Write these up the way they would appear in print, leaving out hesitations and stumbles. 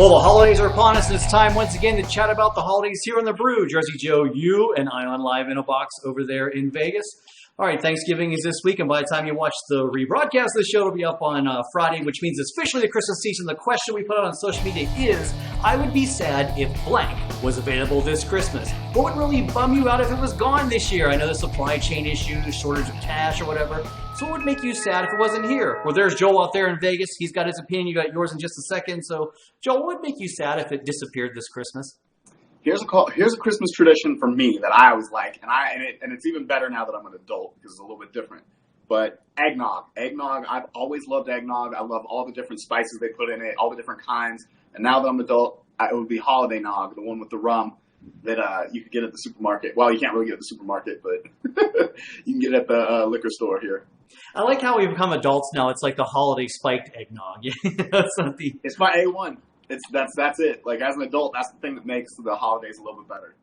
Well, the holidays are upon us, and it's time once again to chat about the holidays here on the Brew. Jersey Joe, you and I on live in a box over there in Vegas. All right, Thanksgiving is this week, and by the time you watch the rebroadcast of the show, it'll be up on Friday, which means it's officially the Christmas season. The question we put out on social media is, I would be sad if blank was available this Christmas. What would really bum you out if it was gone this year? I know the supply chain issues, shortage of cash or whatever. So what would make you sad if it wasn't here? Well, there's Joel out there in Vegas. He's got his opinion. You got yours in just a second. So, Joel, what would make you sad if it disappeared this Christmas? Here's a Christmas tradition for me that I always like, and it's even better now that I'm an adult because it's a little bit different. But eggnog, I've always loved eggnog. I love all the different spices they put in it, all the different kinds. And now that I'm an adult, it would be holiday nog, the one with the rum that you could get at the supermarket. Well, you can't really get at the supermarket, but you can get it at the liquor store here. I like how we become adults now. It's like the holiday spiked eggnog. It's my A1. That's it. Like, as an adult, that's the thing that makes the holidays a little bit better.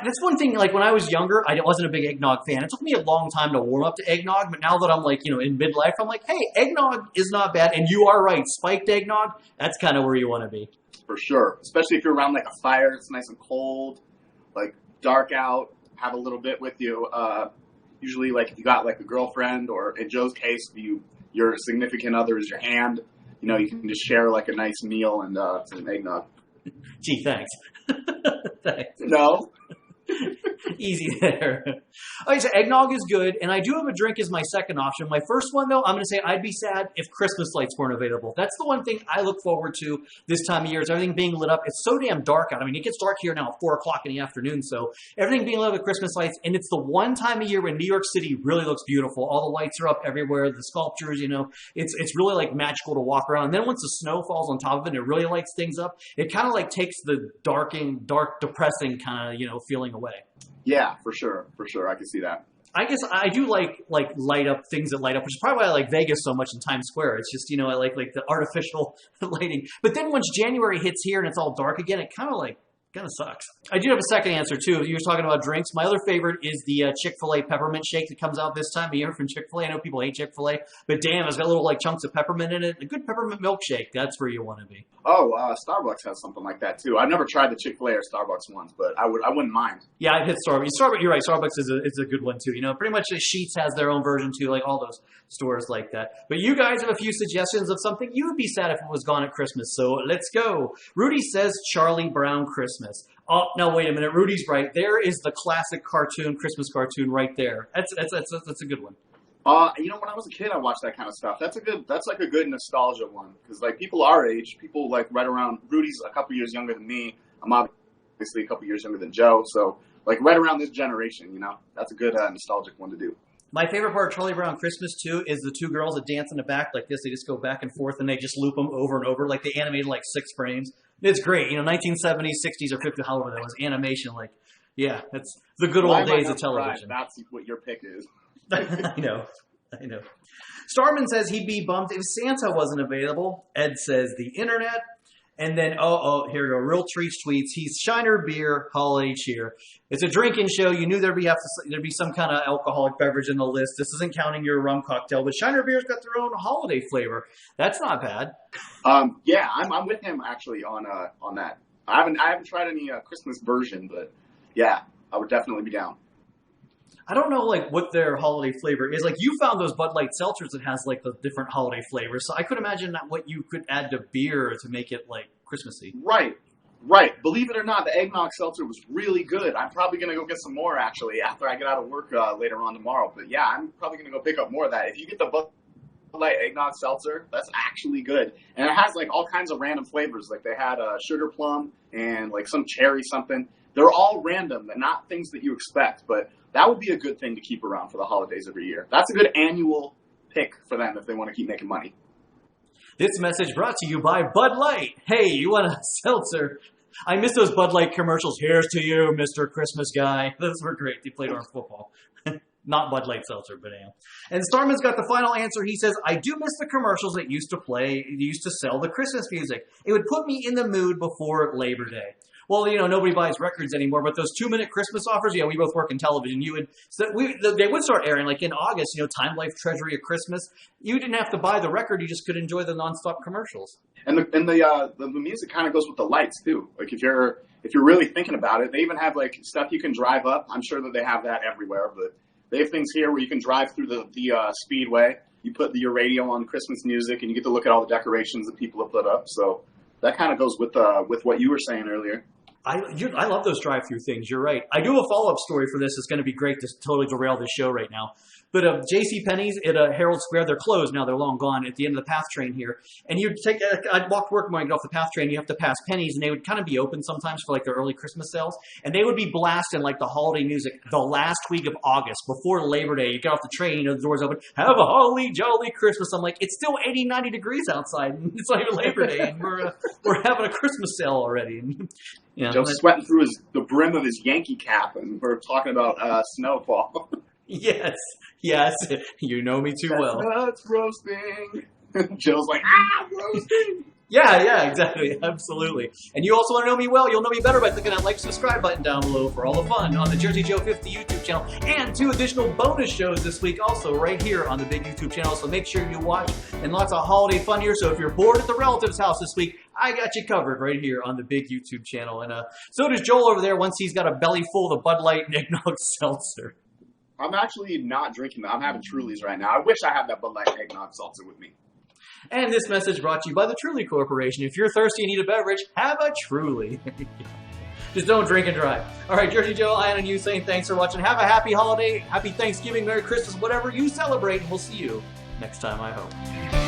That's one thing, like, when I was younger, I wasn't a big eggnog fan. It took me a long time to warm up to eggnog, but now that I'm, like, in midlife, I'm like, hey, eggnog is not bad, and you are right. Spiked eggnog, that's kind of where you want to be. For sure. Especially if you're around, like, a fire. It's nice and cold, like, dark out, have a little bit with you. Usually, like, if you got, like, a girlfriend, or in Joe's case, your significant other is your hand. You can just share like a nice meal and some eggnog. Gee, thanks. Thanks. No. Easy there. Okay, so eggnog is good, and I do have a drink as my second option. My first one, though, I'm going to say I'd be sad if Christmas lights weren't available. That's the one thing I look forward to this time of year is everything being lit up. It's so damn dark out. I mean, it gets dark here now at 4 o'clock in the afternoon, so everything being lit up with Christmas lights, and it's the one time of year when New York City really looks beautiful. All the lights are up everywhere, the sculptures, it's really like magical to walk around. And then once the snow falls on top of it and it really lights things up, it kind of like takes the dark, depressing kind of, feeling away. Yeah, for sure. I can see that. I guess I do like light up things that light up, which is probably why I like Vegas so much in Times Square. It's just, I like the artificial lighting. But then once January hits here and it's all dark again, it kind of sucks. I do have a second answer, too. You were talking about drinks. My other favorite is the Chick-fil-A peppermint shake that comes out this time of year from Chick-fil-A. I know people hate Chick-fil-A, but damn, it's got little chunks of peppermint in it. A good peppermint milkshake, that's where you want to be. Oh, Starbucks has something like that, too. I've never tried the Chick-fil-A or Starbucks ones, but I wouldn't mind. Yeah, I've hit Starbucks. You're right, Starbucks is a good one, too. Pretty much Sheetz has their own version, too, like all those stores like that. But you guys have a few suggestions of something you would be sad if it was gone at Christmas, so let's go. Rudy says Charlie Brown Christmas. Oh, no, wait a minute. Rudy's right. There is the classic Christmas cartoon right there. That's a good one. When I was a kid, I watched that kind of stuff. That's like a good nostalgia one. Because, like, people our age, people, like, right around, Rudy's a couple years younger than me. I'm obviously a couple years younger than Joe. So, like, right around this generation, that's a good nostalgic one to do. My favorite part of Charlie Brown Christmas, too, is the two girls that dance in the back like this. They just go back and forth, and they just loop them over and over. Like, they animated, 6 frames. It's great. 1970s, 60s, or 50s, however that was animation. Yeah, that's the good old days of television. That's what your pick is. I know. Starman says he'd be bummed if Santa wasn't available. Ed says the internet. And then, here we go. Real Treats tweets. He's Shiner Beer, holiday cheer. It's a drinking show. You knew there'd be some kind of alcoholic beverage in the list. This isn't counting your rum cocktail, but Shiner Beer's got their own holiday flavor. That's not bad. Yeah, I'm with him actually on that. I haven't tried any Christmas version, but yeah, I would definitely be down. I don't know, what their holiday flavor is. You found those Bud Light seltzers that has, the different holiday flavors. So I could imagine that what you could add to beer to make it, Christmassy. Right. Believe it or not, the eggnog seltzer was really good. I'm probably going to go get some more, actually, after I get out of work later on tomorrow. But, yeah, I'm probably going to go pick up more of that. If you get the Bud Light eggnog seltzer, that's actually good. And it has, all kinds of random flavors. They had sugar plum and, some cherry something. They're all random. They're not things that you expect, but that would be a good thing to keep around for the holidays every year. That's a good annual pick for them if they want to keep making money. This message brought to you by Bud Light. Hey, you want a seltzer? I miss those Bud Light commercials. Here's to you, Mr. Christmas Guy. Those were great. They played on football. Not Bud Light seltzer, but anyhow. And Starman's got the final answer. He says, I do miss the commercials that used to sell the Christmas music. It would put me in the mood before Labor Day. Well, nobody buys records anymore, but those 2-minute Christmas offers, we both work in television. They would start airing like in August, Time Life Treasury of Christmas. You didn't have to buy the record, you just could enjoy the nonstop commercials. And the music kind of goes with the lights too. Like if you're really thinking about it, they even have like stuff you can drive up. I'm sure that they have that everywhere, but they have things here where you can drive through the speedway. You put your radio on Christmas music, and you get to look at all the decorations that people have put up. So that kind of goes with what you were saying earlier. I love those drive-through things. You're right. I do have a follow-up story for this. It's going to be great to totally derail this show right now. But JCPenney's at Herald Square, they're closed now. They're long gone at the end of the PATH train here. And I'd walk to work when I get off the PATH train. You have to pass Penny's, and they would kind of be open sometimes for like their early Christmas sales. And they would be blasting like the holiday music the last week of August before Labor Day. You get off the train, the doors open. Have a holly jolly Christmas. I'm like, it's still 80, 90 degrees outside. And it's not even Labor Day, and we're having a Christmas sale already. And, Joe's sweating through the brim of his Yankee cap, and we're talking about snowfall. Yes, you know me too well. That's roasting. Joe's like, roasting. Yeah, exactly, absolutely. And you also want to know me well, you'll know me better by clicking that like, subscribe button down below for all the fun on the Jersey Joe 50 YouTube channel, and 2 additional bonus shows this week also right here on the big YouTube channel, so make sure you watch, and lots of holiday fun here, so if you're bored at the relative's house this week, I got you covered right here on the big YouTube channel. And so does Joel over there once he's got a belly full of the Bud Light and Eggnog Seltzer. I'm actually not drinking that. I'm having Trulies right now. I wish I had that Bud Light Eggnog Seltzer with me. And this message brought to you by the Truly Corporation. If you're thirsty and need a beverage, have a Truly. Just don't drink and drive. All right, Jersey Joe, Ian, and you saying thanks for watching. Have a happy holiday, happy Thanksgiving, Merry Christmas, whatever you celebrate, and we'll see you next time, I hope.